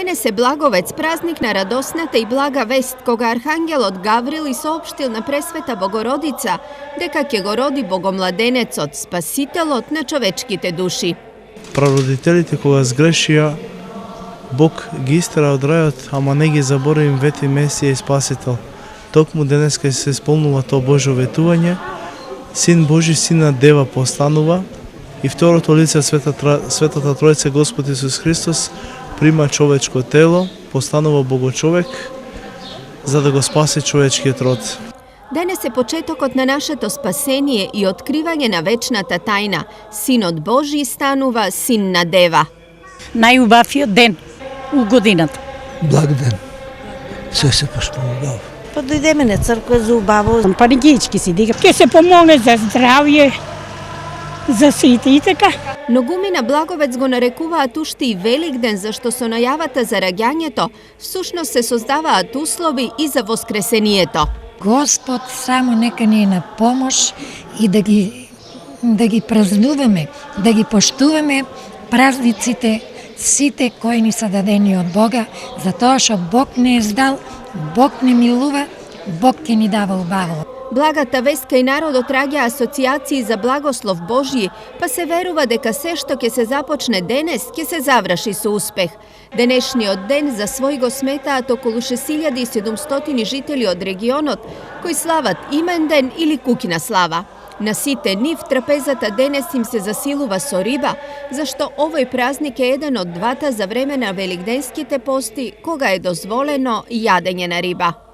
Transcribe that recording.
Денес е Благовец, празникна радосната и блага вест, кога архангелот Гаврил и соопштил на Пресвета Богородица дека ќе го роди Богомладенецот, спасителот на човечките души. Прародителите кога сгрешија, Бог ги истера од рајот, ама не ги заборави им вети Месија и Спасител. Токму денеска се исполнува тоа Божјо ветување, Син Божи, Син на Дева постанува и второто лице Светата Тројца Господ Исус Христос прима човечко тело, постанува Богочовек за да го спаси човечкиот род. Денес е почетокот на нашето спасение и откривање на вечната тајна. Синот Божи станува Син на Дева. Најубавиот ден у годината. Благ ден. Се поштува убаво. Па дојдеме на црква за убаво. Панигички си дига. Ке се помогне за здравје, за сите и така. Многумина Благовец го нарекуваат уште и Велик ден, зашто со најавата за раѓањето всушност се создаваат услови и за воскресението. Господ само нека ни е на помош и да ги празнуваме, да ги поштуваме празниците, сите кои ни се дадени од Бога, затоа што Бог не е здал, Бог не милува, Бог ќе ни дава убаво. Благата вест кај народот раѓа асоциации за благослов Божји, па се верува дека се што ќе се започне денес, ќе се заврши со успех. Денешниот ден за свој го сметаат околу 6700 жители од регионот, кои слават имен ден или куќна слава. На сите нив трапезата денес им се засилува со риба, зашто овој празник е еден од двата за време на великденските пости, кога е дозволено јадење на риба.